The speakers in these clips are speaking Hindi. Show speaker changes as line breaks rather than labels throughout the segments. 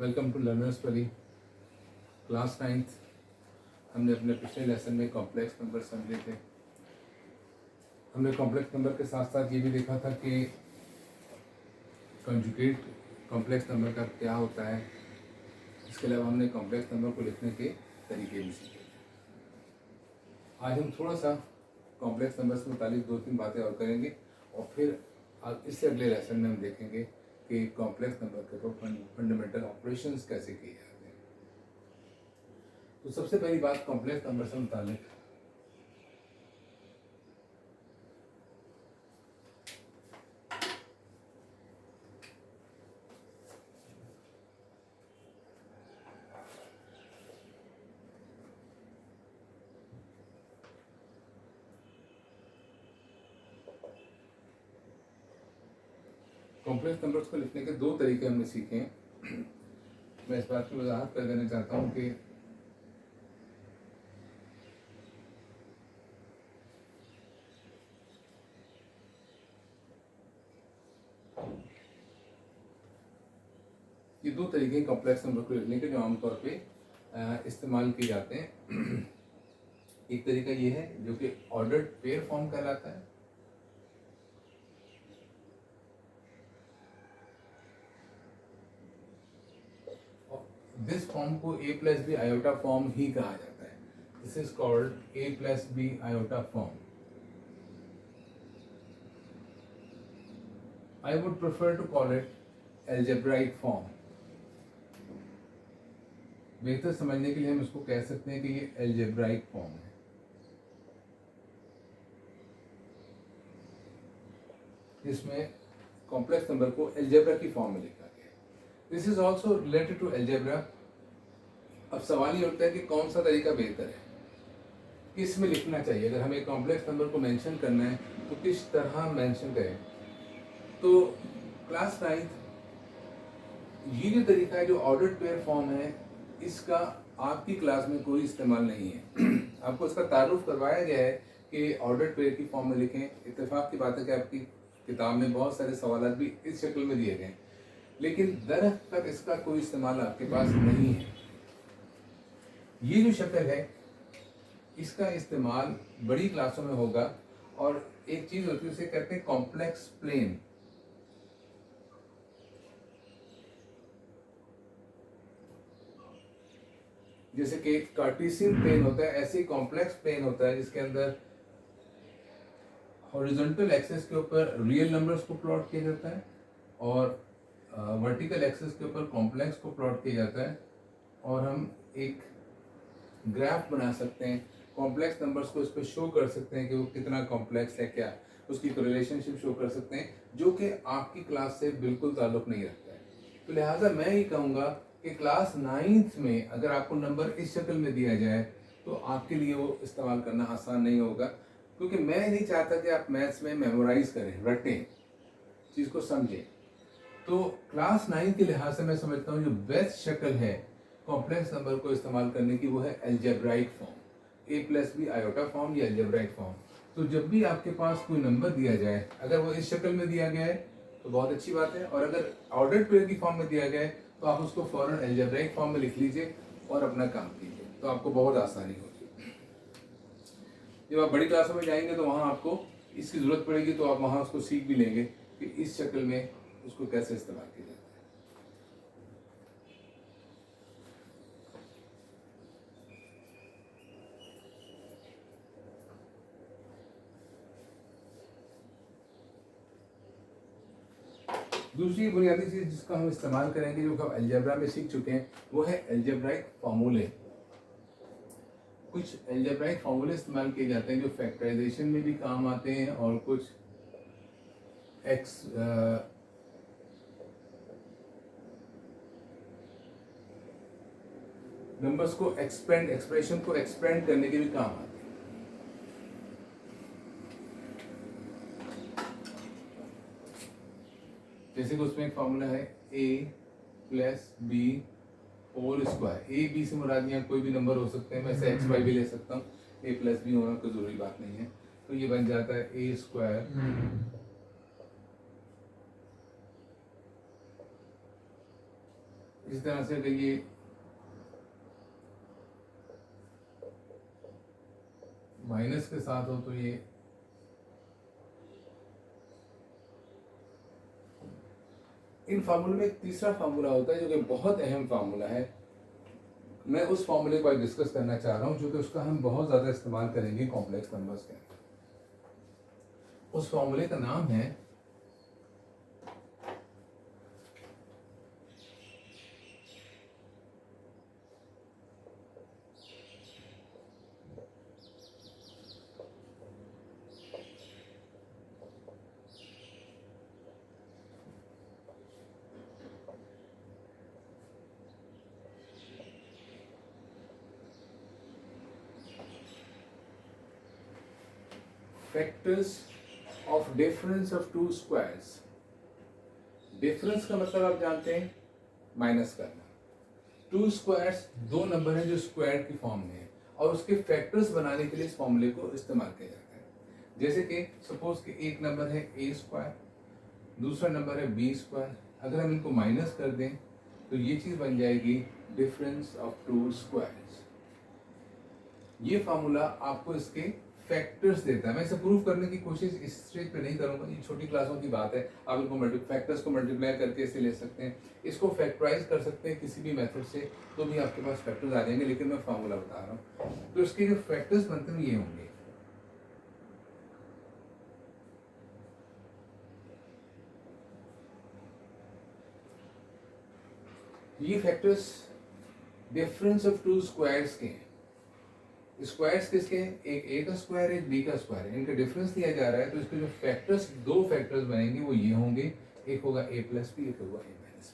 Welcome to learners valley class 9th। हमने अपने पिछले लेसन में कॉम्प्लेक्स नंबर समझे थे। हमने कॉम्प्लेक्स नंबर के साथ साथ ये भी देखा था कि कंजुगेट कॉम्प्लेक्स नंबर का क्या होता है। इसके अलावा हमने कॉम्प्लेक्स नंबर को लिखने के तरीके भी सीखे थे। आज हम थोड़ा सा कॉम्प्लेक्स नंबर से मुतालिक 2-3 बातें और करेंगे और फिर इससे अगले लेसन में हम देखेंगे कि कॉम्प्लेक्स नंबर के ऊपर फंडामेंटल ऑपरेशंस कैसे किए जाते हैं। तो सबसे पहली बात कॉम्प्लेक्स नंबर से मुतालिक कॉम्प्लेक्स नंबर्स को लिखने के 2 तरीके हमने सीखे हैं। मैं इस बात की वजाहत कर देना चाहता हूँ कि ये 2 तरीके हैं कॉम्प्लेक्स नंबर को लिखने के जो आमतौर पे इस्तेमाल किए जाते हैं। एक तरीका ये है जो कि ऑर्डर्ड पेयर फॉर्म कहलाता है। दिस फॉर्म को a plus B iota form ही कहा जाता है। This is called a plus B iota form. I would prefer to call it algebraic form। बेहतर समझने के लिए हम इसको कह सकते हैं कि ये algebraic फॉर्म है। इसमें कॉम्प्लेक्स नंबर को अलजेब्रा की फॉर्म में लिखा गया है। This is also related to algebra. अब सवाल ये उठता है कि कौन सा तरीका बेहतर है, किस में लिखना चाहिए। अगर हमें कॉम्प्लेक्स नंबर को मेंशन करना है तो किस तरह मेंशन करें। तो क्लास 9th ये जो तरीका है जो ऑर्डर्ड पेयर फॉर्म है, इसका आपकी क्लास में कोई इस्तेमाल नहीं है। आपको इसका तारुफ करवाया गया है कि ऑर्डर्ड पेयर की फॉर्म में लिखें। इत्तेफाक की बात है कि आपकी किताब में बहुत सारे सवाल भी इस शक्ल में दिए गए, लेकिन दरअसल इसका कोई इस्तेमाल आपके पास नहीं है। ये जो शक्ल है इसका इस्तेमाल बड़ी क्लासों में होगा और एक चीज होती है उसे कहते हैं कॉम्प्लेक्स प्लेन। जैसे कि कार्टेशियन प्लेन होता है, ऐसे कॉम्प्लेक्स प्लेन होता है जिसके अंदर हॉरिजॉन्टल एक्सिस के ऊपर रियल नंबर्स को प्लॉट किया जाता है और वर्टिकल एक्सिस के ऊपर कॉम्प्लेक्स को प्लॉट किया जाता है और हम एक ग्राफ बना सकते हैं। कॉम्प्लेक्स नंबर्स को इस पर शो कर सकते हैं कि वो कितना कॉम्प्लेक्स है, क्या उसकी रिलेशनशिप शो कर सकते हैं, जो कि आपकी क्लास से बिल्कुल ताल्लुक नहीं रखता है। तो लिहाजा मैं ये कहूँगा कि क्लास 9th में अगर आपको नंबर इस शक्ल में दिया जाए तो आपके लिए वो इस्तेमाल करना आसान नहीं होगा, क्योंकि मैं नहीं चाहता कि आप मैथ्स में मेमोराइज करें, रटें, चीज़ को समझें। तो क्लास 9 के लिहाज से मैं समझता हूँ जो बेस्ट शक्ल है कॉम्प्लेक्स नंबर को इस्तेमाल करने की वो है algebraic form, a plus B iota form या अलजेब्राइक फॉर्म। तो जब भी आपके पास कोई नंबर दिया जाए, अगर वो इस शक्ल में दिया गया है तो बहुत अच्छी बात है, और अगर ऑर्डर्ड पेयर की फॉर्म में दिया गया है तो आप उसको फौरन अलजेब्राइक फॉर्म में लिख लीजिए और अपना काम कीजिए, तो आपको बहुत आसानी होगी। जब आप बड़ी क्लासों में जाएंगे तो वहाँ आपको इसकी ज़रूरत पड़ेगी, तो आप वहाँ उसको सीख भी लेंगे कि इस शक्ल में उसको कैसे इस्तेमाल किया जाता है। दूसरी बुनियादी चीज़ जिसका हम इस्तेमाल करेंगे, जो हम अलजेब्रा में सीख चुके हैं, वो है अलजेब्राइक फार्मूले। कुछ अलजेब्राइक फार्मूले इस्तेमाल किए जाते हैं जो फैक्टराइजेशन में भी काम आते हैं और कुछ नंबर्स को एक्सप्रेशन को एक्सपेंड करने के भी काम आते हैं। जैसे कि उसमें एक फार्मूला है a plus B whole square. A B से मुराद यहाँ कोई भी नंबर हो सकते हैं, मैं इसे एक्स वाई भी ले सकता हूँ, a प्लस बी होना कोई जरूरी बात नहीं है। तो ये बन जाता है a स्क्वायर इसी तरह से अगर ये माइनस के साथ हो तो ये इन फार्मूले में एक तीसरा फार्मूला होता है जो कि बहुत अहम फार्मूला है। मैं उस फार्मूले को आज डिस्कस करना चाह रहा हूं जो कि उसका हम बहुत ज़्यादा इस्तेमाल करेंगे कॉम्प्लेक्स नंबर्स के अंदर। उस फार्मूले का नाम है factors of difference of to squares. Difference का मतलब आप जानते हैं माइनस करना। टू स्क्वायर्स दो नंबर हैं जो स्क्वायर की फॉर्म में है और उसके फैक्टर्स बनाने के लिए इस फॉर्मूले को इस्तेमाल किया जाता है। जैसे कि सपोज कि एक नंबर है ए स्क्वायर, दूसरा नंबर है बी स्क्वायर। अगर हम इनको माइनस कर दें तो ये चीज बन जाएगी डिफरेंस ऑफ टू स्क्वायर्स। ये फार्मूला आपको इसके फैक्टर्स देता है। मैं इसे प्रूव करने की कोशिश इस स्टेज पे नहीं करूंगा, ये छोटी क्लासों की बात है। आप इनको फैक्टर्स को मल्टीप्लाई करके इसे ले सकते हैं, इसको फैक्टराइज कर सकते हैं किसी भी मेथड से, तो भी आपके पास फैक्टर्स आ जाएंगे। लेकिन मैं फार्मूला बता रहा हूँ, तो इसके जो फैक्टर्स बनते हैं ये होंगे। ये factors difference of to squares के हैं। स्क्वायर्स किसके हैं? एक ए का स्क्वायर है, एक बी का स्क्वायर है। इनका डिफरेंस दिया जा रहा है, तो इसके जो फैक्टर्स, दो फैक्टर्स बनेंगे वो ये होंगे, एक होगा ए प्लस बी, एक होगा ए माइनस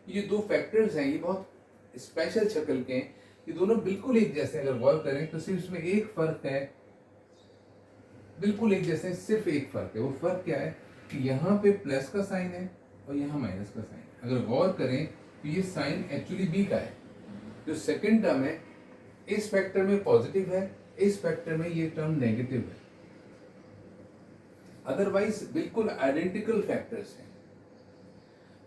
बी। ये दो फैक्टर्स हैं, ये बहुत स्पेशल शक्ल के हैं। ये दोनों बिल्कुल एक जैसे, अगर गौर करें तो सिर्फ इसमें एक फर्क है, बिल्कुल एक जैसे, सिर्फ एक फर्क है। वो फर्क क्या है कि यहाँ पे प्लस का साइन है और यहाँ माइनस का साइन है। अगर गौर करें तो ये साइन एक्चुअली बी का है। जो सेकेंड टर्म है इस फैक्टर में पॉजिटिव है, इस फैक्टर में ये टर्म नेगेटिव है। अदरवाइज बिल्कुल आइडेंटिकल फैक्टर्स हैं।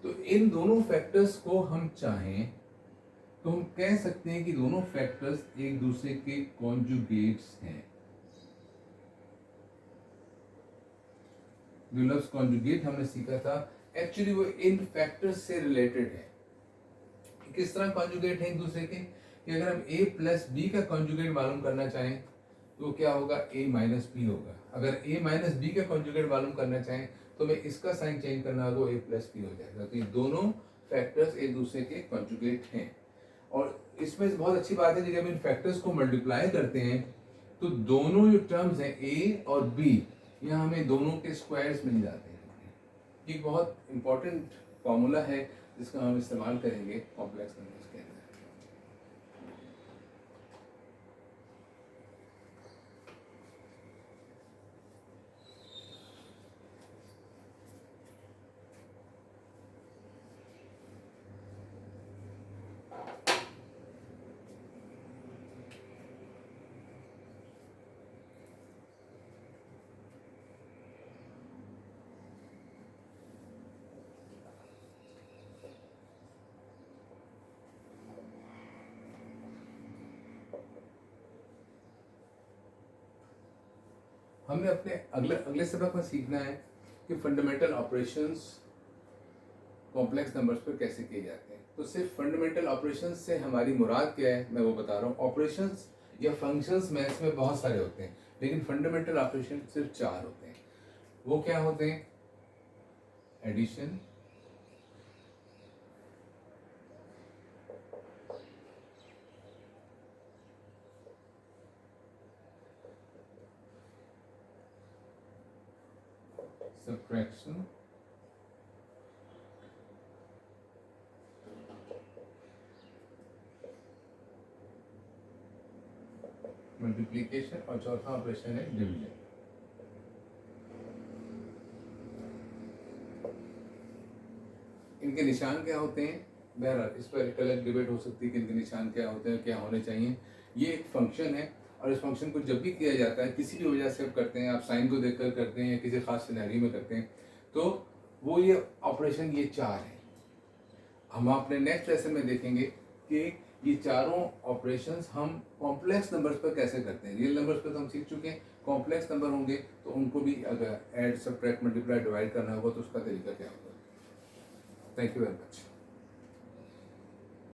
तो इन दोनों फैक्टर्स को हम चाहें तो हम कह सकते हैं कि दोनों फैक्टर्स एक दूसरे के कॉन्जुगेट्स हैं। जो लफ्ज कॉन्जुगेट हमने सीखा था, एक्चुअली वो इन फैक्टर्स से रिलेटेड है। किस तरह कॉन्जुगेट है एक दूसरे के, कि अगर हम a प्लस बी का कॉन्जुगेट मालूम करना चाहें तो क्या होगा, a माइनस बी होगा। अगर a माइनस बी का कॉन्जुगेट मालूम करना चाहें तो मैं इसका साइन चेंज करना होगा, a प्लस बी हो जाएगा। तो ये दोनों फैक्टर्स एक दूसरे के कॉन्जुगेट हैं। और इसमें बहुत अच्छी बात है कि जब इन फैक्टर्स को मल्टीप्लाई करते हैं तो दोनों जो टर्म्स हैं a और b, यहाँ हमें दोनों के स्क्वायर्स मिल जाते हैं। ये बहुत इंपॉर्टेंट फॉर्मूला है जिसका हम इस्तेमाल करेंगे कॉम्प्लेक्स नंबर्स के अंदर। हमने अपने अगले सबक में सीखना है कि फंडामेंटल ऑपरेशंस कॉम्प्लेक्स नंबर्स पर कैसे किए जाते हैं। तो सिर्फ फंडामेंटल ऑपरेशंस से हमारी मुराद क्या है, मैं वो बता रहा हूँ। ऑपरेशंस या फंक्शंस मैथ्स में बहुत सारे होते हैं, लेकिन फंडामेंटल ऑपरेशन सिर्फ 4 होते हैं। वो क्या होते हैं? एडिशन, सब्ट्रैक्शन, मल्टीप्लिकेशन और चौथा ऑपरेशन है डिवीजन। इनके निशान क्या होते हैं? बहरहाल इस पर एक अलग डिबेट हो सकती है कि इनके निशान क्या होते हैं, क्या होने चाहिए। ये एक फंक्शन है और इस फंक्शन को जब भी किया जाता है, किसी भी वजह से आप करते हैं, आप साइन को देखकर करते हैं या किसी खास सिनेरियो में करते हैं, तो वो ये ऑपरेशन ये 4 है। हम अपने नेक्स्ट लेसन में देखेंगे कि ये चारों ऑपरेशंस हम कॉम्प्लेक्स नंबर्स पर कैसे करते हैं। रियल नंबर्स पर तो हम सीख चुके हैं, कॉम्प्लेक्स नंबर होंगे तो उनको भी अगर ऐड, सब्ट्रैक्ट, मल्टीप्लाई, डिवाइड करना होगा तो उसका तरीका क्या होगा। Thank you very much.